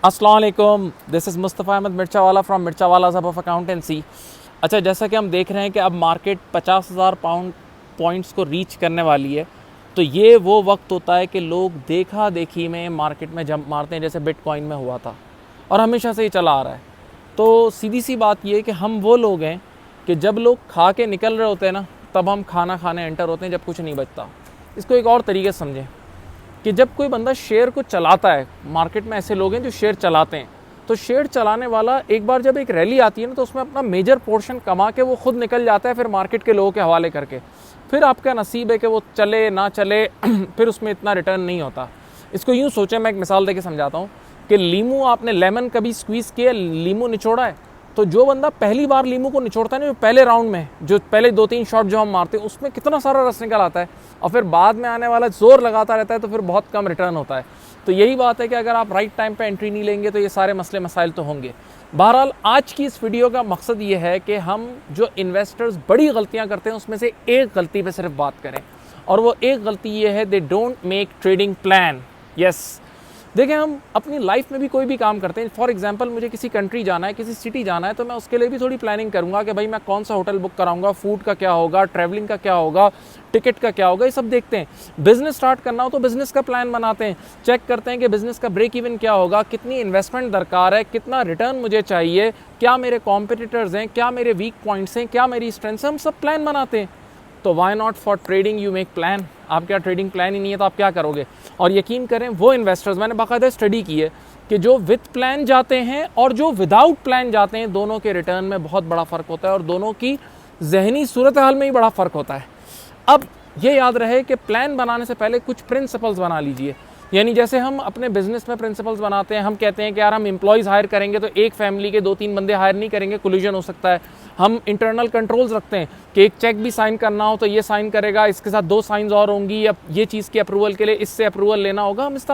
अस्सलाम वालेकुम, this is Mustafa Ahmed Mirchawala from Mirchawala of accountancy. अच्छा, जैसा कि हम देख रहे हैं कि अब मार्केट 50,000 पाउंड पॉइंट्स को रीच करने वाली है, तो ये वो वक्त होता है कि लोग देखा देखी में मार्केट में जंप मारते हैं, जैसे बिटकॉइन में हुआ था और हमेशा से ही चला आ रहा है। तो सीधी सी बात ये है कि हम वो लोग हैं कि जब लोग खा के निकल रहे होते हैं ना, तब हम खाना खाने एंटर होते हैं जब कुछ नहीं बचता। इसको एक और तरीके से समझें कि जब कोई बंदा शेयर को चलाता है, मार्केट में ऐसे लोग हैं जो शेयर चलाते हैं, तो शेयर चलाने वाला एक बार जब एक रैली आती है ना, तो उसमें अपना मेजर पोर्शन कमा के वो खुद निकल जाता है, फिर मार्केट के लोगों के हवाले करके। फिर आपका नसीब है कि वो चले ना चले फिर उसमें इतना रिटर्न नहीं होता। इसको यूँ सोचें, मैं एक मिसाल देके समझाता हूँ कि लीमू, आपने लेमन कभी स्क्वीज़ किया, लीमू निचोड़ा है, तो जो बंदा पहली बार लीमू को निचोड़ता है ना, जो पहले राउंड में, जो पहले 2-3 शॉट जो हम मारते हैं, उसमें कितना सारा रस निकल आता है, और फिर बाद में आने वाला जोर लगाता रहता है, तो फिर बहुत कम रिटर्न होता है। तो यही बात है कि अगर आप राइट टाइम पे एंट्री नहीं लेंगे तो ये सारे मसले मसाइल तो होंगे। बहरहाल आज की इस वीडियो का मकसद ये है कि हम जो इन्वेस्टर्स बड़ी गलतियां करते हैं उसमें से एक गलती पे सिर्फ बात करें, और वो एक गलती ये है, they don't make trading plan. Yes, देखें, हम अपनी लाइफ में भी कोई भी काम करते हैं, फॉर एग्जांपल मुझे किसी कंट्री जाना है, किसी सिटी जाना है, तो मैं उसके लिए भी थोड़ी प्लानिंग करूंगा कि भाई मैं कौन सा होटल बुक कराऊंगा, फूड का क्या होगा, ट्रैवलिंग का क्या होगा, टिकट का क्या होगा, ये सब देखते हैं। बिजनेस स्टार्ट करना हो तो बिजनेस का प्लान बनाते हैं, चेक करते हैं कि बिजनेस का ब्रेक इवन क्या होगा, कितनी इन्वेस्टमेंट दरकार है, कितना रिटर्न मुझे चाहिए, क्या मेरे कॉम्पिटिटर्स हैं, क्या मेरे वीक पॉइंट्स हैं, क्या मेरी स्ट्रेंथ्स हैं, हम सब प्लान बनाते हैं। तो why not for trading you make plan. आप क्या ट्रेडिंग प्लान ही नहीं है तो आप क्या करोगे? और यकीन करें, वो इन्वेस्टर्स, मैंने बाकायदा स्टडी की है कि जो विद प्लान जाते हैं और जो विदाउट प्लान जाते हैं, दोनों के रिटर्न में बहुत बड़ा फ़र्क होता है और दोनों की जहनी सूरत हाल में ही बड़ा फ़र्क होता है। अब ये याद रहे कि प्लान बनाने से पहले कुछ प्रिंसिपल्स बना लीजिए। यानी जैसे हम अपने बिजनेस में प्रिंसिपल्स बनाते हैं, हम कहते हैं कि यार हम एम्प्लॉयज़ हायर करेंगे तो एक फैमिली के 2-3 बंदे हायर नहीं करेंगे, कोलिजन हो सकता है। हम इंटरनल कंट्रोल्स रखते हैं कि एक चेक भी साइन करना हो तो ये साइन करेगा, इसके साथ 2 साइंस और होंगी, या ये चीज़ की अप्रूवल के लिए इससे अप्रूवल लेना होगा। हम इस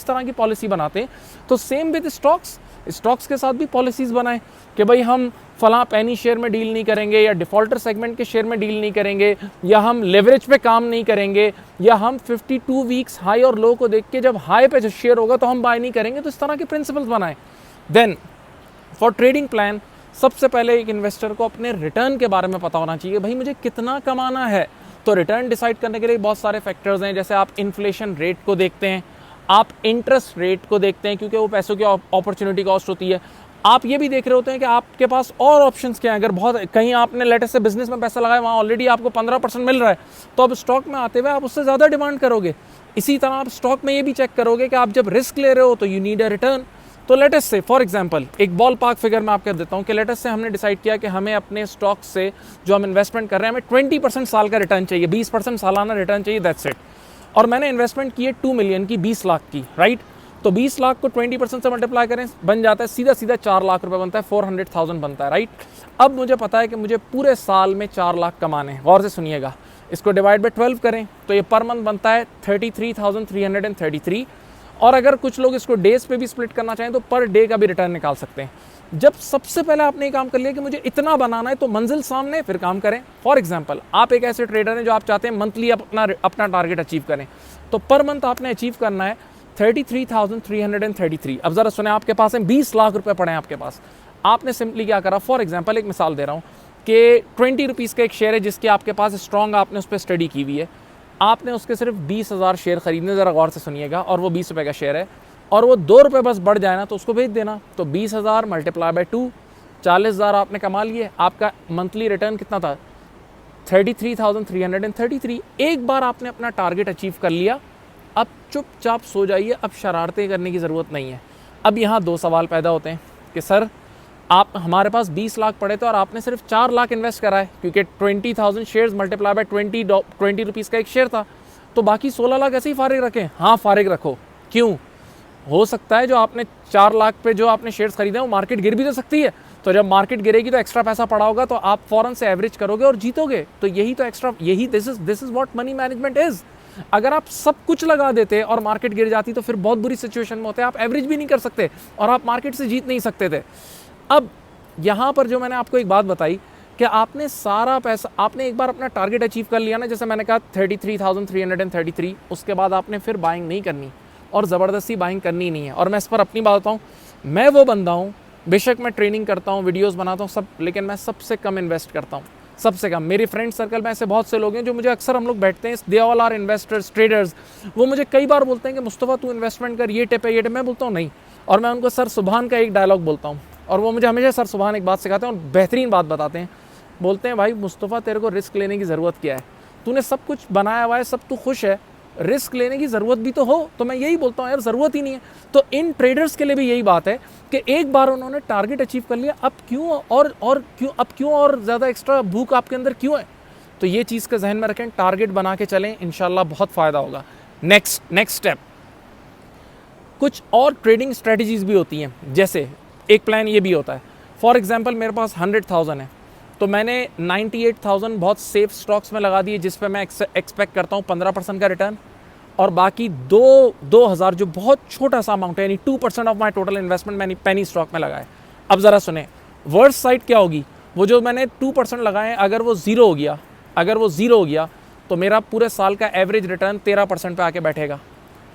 तरह की पॉलिसी बनाते हैं। तो सेम विद स्टॉक्स के साथ भी पॉलिसीज़ बनाएं कि भाई हम फलां पैनी शेयर में डील नहीं करेंगे, या डिफ़ॉल्टर सेगमेंट के शेयर में डील नहीं करेंगे, या हम लेवरेज पे काम नहीं करेंगे, या हम 52 वीक्स हाई और लो को देख के जब हाई पे जो शेयर होगा तो हम बाय नहीं करेंगे। तो इस तरह के प्रिंसिपल्स बनाएं। देन फॉर ट्रेडिंग प्लान, सबसे पहले एक इन्वेस्टर को अपने रिटर्न के बारे में पता होना चाहिए, भाई मुझे कितना कमाना है। तो रिटर्न डिसाइड करने के लिए बहुत सारे फैक्टर्स हैं, जैसे आप इन्फ्लेशन रेट को देखते हैं, आप इंटरेस्ट रेट को देखते हैं, क्योंकि वो पैसों की अपॉर्चुनिटी कॉस्ट होती है। आप ये भी देख रहे होते हैं कि आपके पास और ऑप्शंस क्या हैं। अगर बहुत कहीं आपने लेटेस्ट से बिजनेस में पैसा लगाया, वहाँ ऑलरेडी आपको 15% मिल रहा है, तो अब स्टॉक में आते हुए आप उससे ज़्यादा डिमांड करोगे। इसी तरह आप स्टॉक में ये भी चेक करोगे कि आप जब रिस्क ले रहे हो तो यू नीड अ रिटर्न। तो लेटेस्ट से फॉर एग्जांपल एक बॉल पार्क फिगर मैं आपको देता हूँ कि लेटेस्ट से हमने डिसाइड किया कि हमें अपने स्टॉक से जो हम इन्वेस्टमेंट कर रहे हैं, हमें 20% साल का रिटर्न चाहिए, 20% सालाना रिटर्न चाहिए, दैट्स इट। और मैंने इन्वेस्टमेंट की है 2 मिलियन की, 20 लाख की, राइट। तो 20 लाख को 20% से मल्टीप्लाई करें, बन जाता है सीधा 4 लाख रुपए बनता है, 400,000 बनता है, राइट। अब मुझे पता है कि मुझे पूरे साल में 4 लाख कमाने हैं। गौर से सुनिएगा, इसको डिवाइड बाय 12 करें तो ये पर मंथ बनता है 33,333। और अगर कुछ लोग इसको डेज पे भी स्प्लिट करना चाहें तो पर डे का भी रिटर्न निकाल सकते हैं। जब सबसे पहले आपने ये काम कर लिया कि मुझे इतना बनाना है, तो मंजिल सामने, फिर काम करें। फॉर एग्जांपल, आप एक ऐसे ट्रेडर हैं जो आप चाहते हैं मंथली अपना टारगेट अचीव करें, तो पर मंथ आपने अचीव करना है 33,333। अब ज़रा सुने, आपके पास है 20 लाख रुपए पड़े हैं आपके पास। आपने सिंपली क्या करा, फॉर एग्जांपल एक मिसाल दे रहा हूँ कि 20 रुपीज़ का एक शेयर है जिसकी आपके पास स्ट्रॉन्ग, आपने उस पर स्टडी की हुई है, आपने उसके सिर्फ 20,000 शेयर खरीदने, ज़रा गौर से सुनिएगा, और वो 20 रुपये का शेयर है, और वो 2 रुपये बस बढ़ जाए ना तो उसको भेज देना। तो 20,000 मल्टीप्लाई बाय 2, 40,000 आपने कमा लिए। आपका मंथली रिटर्न कितना था? 33,333। एक बार आपने अपना टारगेट अचीव कर लिया, अब चुपचाप सो जाइए, अब शरारतें करने की ज़रूरत नहीं है। अब यहाँ 2 सवाल पैदा होते हैं कि सर, आप हमारे पास 20 लाख पड़े थे और आपने सिर्फ 4 लाख इन्वेस्ट करा है, क्योंकि 20,000 शेयर्स मल्टीप्लाई बाय 20 रुपीज़ का एक शेयर था, तो बाकी 16 लाख ऐसे ही फारिग रखें। हाँ, फारिग रखो। क्यों? हो सकता है जो आपने 4 लाख पे जो आपने शेयर्स खरीदे वो मार्केट गिर भी तो सकती है, तो जब मार्केट गिरेगी तो एक्स्ट्रा पैसा पड़ा होगा, तो आप फौरन से एवरेज करोगे और जीतोगे। तो यही तो एक्स्ट्रा, यही this is what money management is. अगर आप सब कुछ लगा देते और मार्केट गिर जाती तो फिर बहुत बुरी सिचुएशन में होते, आप एवरेज भी नहीं कर सकते और आप मार्केट से जीत नहीं सकते थे। अब यहाँ पर जो मैंने आपको एक बात बताई कि आपने सारा पैसा, आपने एक बार अपना टारगेट अचीव कर लिया ना, जैसे मैंने कहा 33,333, उसके बाद आपने फिर बाइंग नहीं करनी। और ज़बरदस्ती बाइंग करनी नहीं है। और मैं इस पर अपनी बात बताऊँ, मैं वो बंदा हूँ, बेशक मैं ट्रेनिंग करता हूँ, वीडियोस बनाता हूँ सब, लेकिन मैं सबसे कम इन्वेस्ट करता हूँ, सबसे कम। मेरे फ्रेंड सर्कल में ऐसे बहुत से लोग हैं जो मुझे अक्सर, हम लोग बैठते हैं, they all are investors, traders, वो मुझे कई बार बोलते हैं कि मुस्तफ़ा तू इन्वेस्टमेंट कर, ये टिप है, ये टिप। मैं बोलता हूँ नहीं, और मैं उनको सर सुबहान का एक डायलॉग बोलता हूँ, और वो मुझे हमेशा सर सुबहान एक बात सिखाते हैं और बेहतरीन बात बताते हैं। बोलते हैं भाई मुस्तफ़ा तेरे को रिस्क लेने की ज़रूरत क्या है, तूने सब कुछ बनाया हुआ है, सब तू खुश है, रिस्क लेने की ज़रूरत भी तो हो। तो मैं यही बोलता हूँ यार, ज़रूरत ही नहीं है। तो इन ट्रेडर्स के लिए भी यही बात है कि एक बार उन्होंने टारगेट अचीव कर लिया, अब क्यों और ज़्यादा एक्स्ट्रा भूख आपके अंदर क्यों है। तो ये चीज़ का जहन में रखें, टारगेट बना के चलें, इंशाल्लाह बहुत फ़ायदा होगा। नेक्स्ट स्टेप, कुछ और ट्रेडिंग स्ट्रेटजीज भी होती हैं। जैसे एक प्लान ये भी होता है, फॉर एग्जांपल मेरे पास 100,000 है, तो मैंने 98,000 बहुत सेफ स्टॉक्स में लगा दिए, जिस पे मैं एक्सपेक्ट करता हूँ 15% का रिटर्न, और बाकी 2,000 जो बहुत छोटा सा अमाउंट है, यानी 2% ऑफ माई टोटल इन्वेस्टमेंट मैंने पेनी स्टॉक में लगाए। अब ज़रा सुने, वर्स्ट साइड क्या होगी, वो जो मैंने 2% लगाए, अगर वो ज़ीरो हो गया तो मेरा पूरे साल का एवरेज रिटर्न 13% पे आके बैठेगा।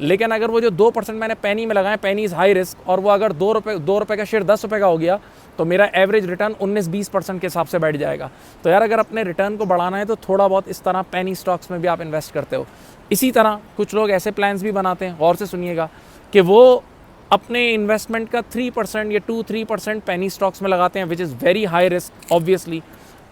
लेकिन अगर वो जो 2% मैंने पेनी में लगाए, पेनी इज़ हाई रिस्क, और वो अगर 2 रुपये का शेयर 10 रुपये का हो गया, तो मेरा एवरेज रिटर्न 19-20% के हिसाब से बैठ जाएगा। तो यार अगर अपने रिटर्न को बढ़ाना है तो थोड़ा बहुत इस तरह पेनी स्टॉक्स में भी आप इन्वेस्ट करते हो। इसी तरह कुछ लोग ऐसे प्लान्स भी बनाते हैं, गौर से सुनिएगा, कि वो अपने इन्वेस्टमेंट का 3% या 2-3% पेनी स्टॉक्स में लगाते हैं, which is very high risk obviously.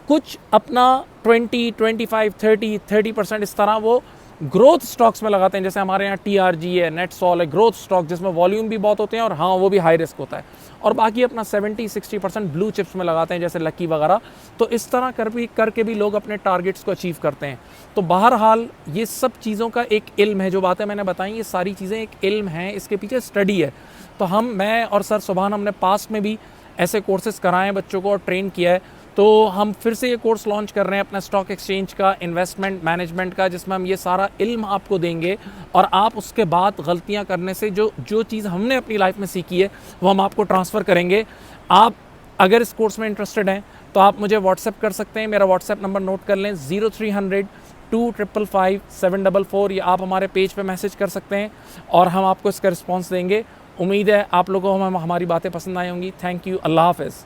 कुछ अपना 20, 25, 30% इस तरह वो ग्रोथ स्टॉक्स में लगाते हैं, जैसे हमारे यहाँ TRG है, नेटसॉल है, ग्रोथ स्टॉक जिसमें वॉल्यूम भी बहुत होते हैं और हाँ वो भी हाई रिस्क होता है। और बाकी अपना 70-60% ब्लू चिप्स में लगाते हैं, जैसे लकी वगैरह। तो इस तरह करके भी लोग अपने टारगेट्स को अचीव करते हैं। तो बहरहाल ये सब चीज़ों का एक इल्म है, जो बातें मैंने बताई ये सारी चीज़ें एक इल्म है, इसके पीछे स्टडी है। तो मैं और सर सुभान, हमने पास्ट में भी ऐसे कोर्सेज कराएं बच्चों को और ट्रेन किया है। तो हम फिर से ये कोर्स लॉन्च कर रहे हैं अपना स्टॉक एक्सचेंज का, इन्वेस्टमेंट मैनेजमेंट का, जिसमें हम ये सारा इल्म आपको देंगे, और आप उसके बाद गलतियां करने से जो चीज़ हमने अपनी लाइफ में सीखी है वो हम आपको ट्रांसफ़र करेंगे। आप अगर इस कोर्स में इंटरेस्टेड हैं तो आप मुझे व्हाट्सएप कर सकते हैं। मेरा व्हाट्सएप नंबर नोट कर लें, 0300 255 744, या आप हमारे पेज पे मैसेज कर सकते हैं और हम आपको इसका रिस्पॉन्स देंगे। उम्मीद है आप लोगों को हमारी बातें पसंद आई होंगी। थैंक यू, अल्लाह हाफ़िज़।